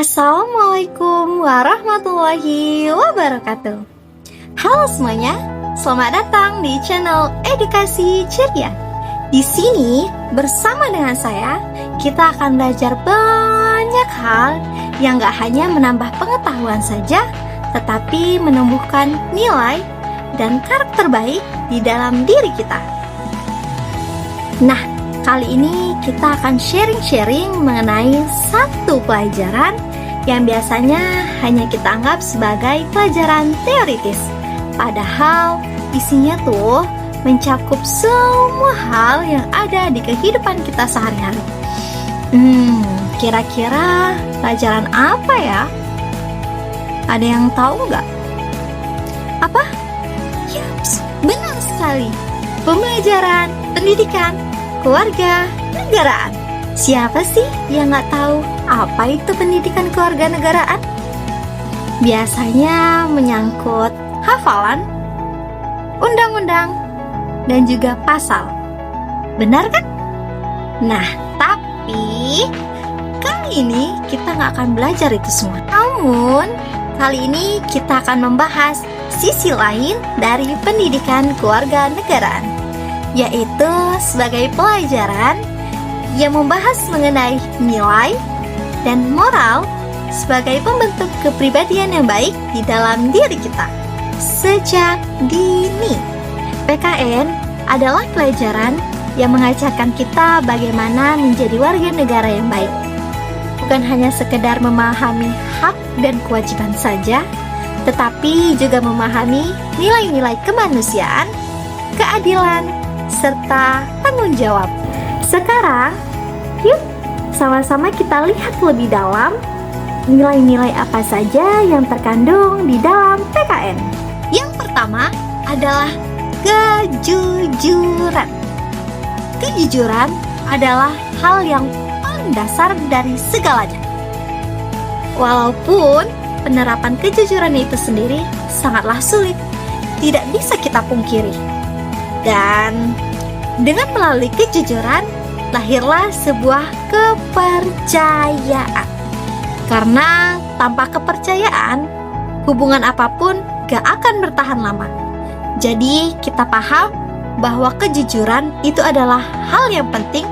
Assalamualaikum warahmatullahi wabarakatuh. Halo semuanya, selamat datang di channel Edukasi Ceria. Di sini bersama dengan saya, kita akan belajar banyak hal yang gak hanya menambah pengetahuan saja, tetapi menumbuhkan nilai dan karakter baik di dalam diri kita. Nah, kali ini kita akan sharing-sharing mengenai satu pelajaran yang biasanya hanya kita anggap sebagai pelajaran teoritis. Padahal isinya tuh mencakup semua hal yang ada di kehidupan kita sehari-hari. Kira-kira pelajaran apa ya? Ada yang tahu nggak? Apa? Yaps, benar sekali. Pembelajaran pendidikan keluarga negaraan. Siapa sih yang nggak tahu apa itu pendidikan keluarga negaraan? Biasanya menyangkut hafalan, undang-undang, dan juga pasal. Benar kan? Nah, tapi kali ini kita nggak akan belajar itu semua. Namun, kali ini kita akan membahas sisi lain dari pendidikan keluarga negaraan, yaitu sebagai pelajaran yang membahas mengenai nilai dan moral sebagai pembentuk kepribadian yang baik di dalam diri kita sejak dini. PKN adalah pelajaran yang mengajarkan kita bagaimana menjadi warga negara yang baik. Bukan hanya sekedar memahami hak dan kewajiban saja, tetapi juga memahami nilai-nilai kemanusiaan, keadilan, serta tanggung jawab. Sekarang, yuk sama-sama kita lihat lebih dalam nilai-nilai apa saja yang terkandung di dalam PKN. Yang pertama adalah kejujuran. Kejujuran adalah hal yang paling dasar dari segalanya. Walaupun penerapan kejujuran itu sendiri sangatlah sulit, tidak bisa kita pungkiri. Dan dengan melalui kejujuran, lahirlah sebuah kepercayaan. Karena tanpa kepercayaan, hubungan apapun gak akan bertahan lama. Jadi kita paham bahwa kejujuran itu adalah hal yang penting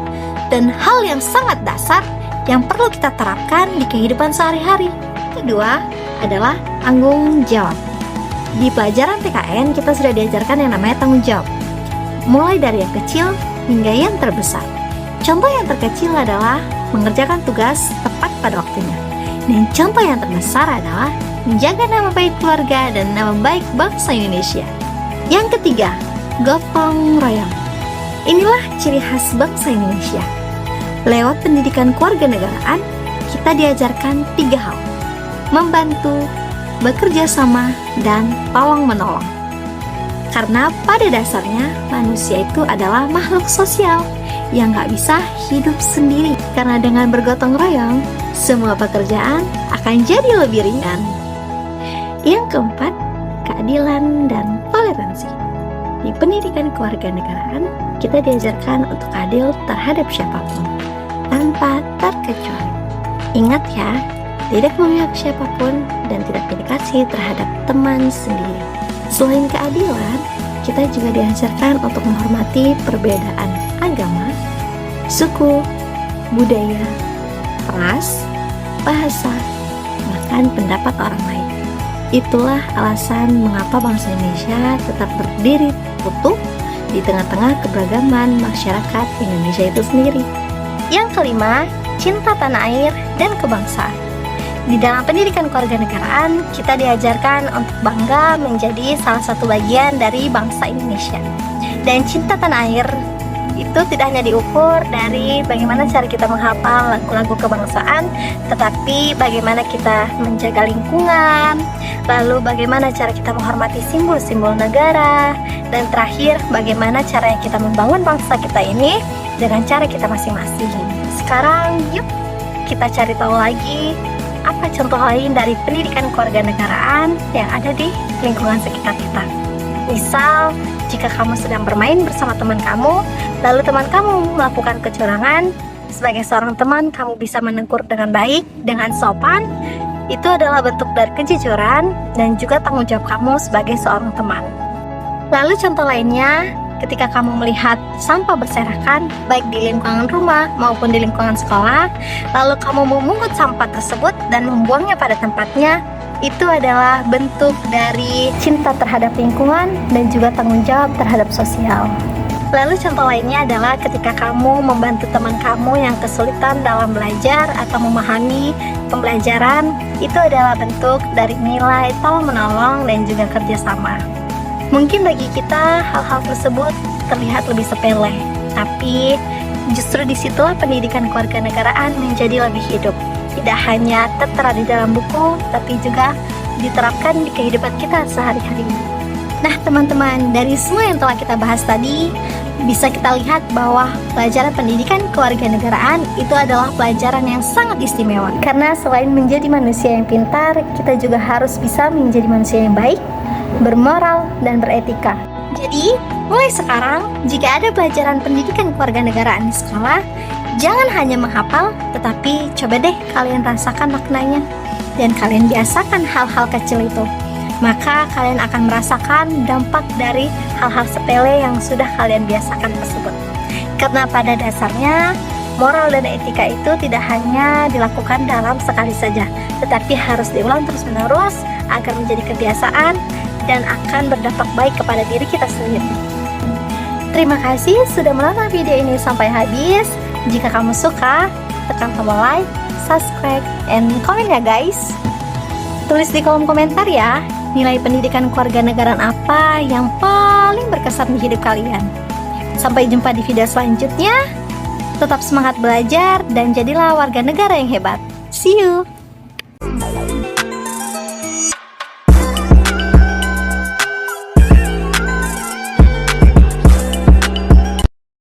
dan hal yang sangat dasar yang perlu kita terapkan di kehidupan sehari-hari. Kedua adalah tanggung jawab. Di pelajaran PKN kita sudah diajarkan yang namanya tanggung jawab, mulai dari yang kecil hingga yang terbesar. Contoh yang terkecil adalah mengerjakan tugas tepat pada waktunya. Dan contoh yang terbesar adalah menjaga nama baik keluarga dan nama baik bangsa Indonesia. Yang ketiga, gotong royong. Inilah ciri khas bangsa Indonesia. Lewat pendidikan kewarganegaraan, kita diajarkan 3 hal: membantu, bekerja sama, dan tolong-menolong. Karena pada dasarnya manusia itu adalah makhluk sosial yang gak bisa hidup sendiri. Karena dengan bergotong royong, semua pekerjaan akan jadi lebih ringan. Yang keempat, keadilan dan toleransi. Di pendidikan kewarganegaraan, kita diajarkan untuk adil terhadap siapapun, tanpa terkecuali. Ingat ya, tidak memihak siapapun dan tidak pilih kasih terhadap teman sendiri. Selain keadilan, kita juga diajarkan untuk menghormati perbedaan agama, suku, budaya, ras, bahasa, bahkan pendapat orang lain. Itulah alasan mengapa bangsa Indonesia tetap berdiri utuh di tengah-tengah keberagaman masyarakat Indonesia itu sendiri. Yang kelima, cinta tanah air dan kebangsaan. Di dalam pendidikan kewarganegaraan, kita diajarkan untuk bangga menjadi salah satu bagian dari bangsa Indonesia. Dan cinta tanah air itu tidak hanya diukur dari bagaimana cara kita menghafal lagu-lagu kebangsaan, tetapi bagaimana kita menjaga lingkungan, lalu bagaimana cara kita menghormati simbol-simbol negara, dan terakhir bagaimana cara kita membangun bangsa kita ini dengan cara kita masing-masing. Sekarang yuk kita cari tahu lagi apa contoh lain dari pendidikan kewarganegaraan yang ada di lingkungan sekitar kita. Misal, jika kamu sedang bermain bersama teman kamu, lalu teman kamu melakukan kecurangan, sebagai seorang teman kamu bisa menegur dengan baik, dengan sopan, itu adalah bentuk dari kejujuran dan juga tanggung jawab kamu sebagai seorang teman. Lalu contoh lainnya, ketika kamu melihat sampah berserakan, baik di lingkungan rumah maupun di lingkungan sekolah, lalu kamu memungut sampah tersebut dan membuangnya pada tempatnya, itu adalah bentuk dari cinta terhadap lingkungan dan juga tanggung jawab terhadap sosial. Lalu contoh lainnya adalah ketika kamu membantu teman kamu yang kesulitan dalam belajar atau memahami pembelajaran, itu adalah bentuk dari nilai tolong-menolong dan juga kerjasama. Mungkin bagi kita hal-hal tersebut terlihat lebih sepele, tapi justru disitulah pendidikan kewarganegaraan menjadi lebih hidup. Tidak hanya tertera di dalam buku, tapi juga diterapkan di kehidupan kita sehari-hari. Nah teman-teman, dari semua yang telah kita bahas tadi, bisa kita lihat bahwa pelajaran pendidikan kewarganegaraan itu adalah pelajaran yang sangat istimewa. Karena selain menjadi manusia yang pintar, kita juga harus bisa menjadi manusia yang baik, bermoral, dan beretika. Jadi, mulai sekarang, jika ada pelajaran pendidikan kewarganegaraan di sekolah, jangan hanya menghafal, tetapi coba deh kalian rasakan maknanya. Dan kalian biasakan hal-hal kecil itu. Maka kalian akan merasakan dampak dari hal-hal sepele yang sudah kalian biasakan tersebut. Karena pada dasarnya, moral dan etika itu tidak hanya dilakukan dalam sekali saja, tetapi harus diulang terus-menerus agar menjadi kebiasaan dan akan berdampak baik kepada diri kita sendiri. Terima kasih sudah menonton video ini sampai habis. Jika kamu suka, tekan tombol like, subscribe, and komen ya guys. Tulis di kolom komentar ya, nilai pendidikan kewarganegaraan apa yang paling berkesan di hidup kalian. Sampai jumpa di video selanjutnya. Tetap semangat belajar dan jadilah warga negara yang hebat. See you!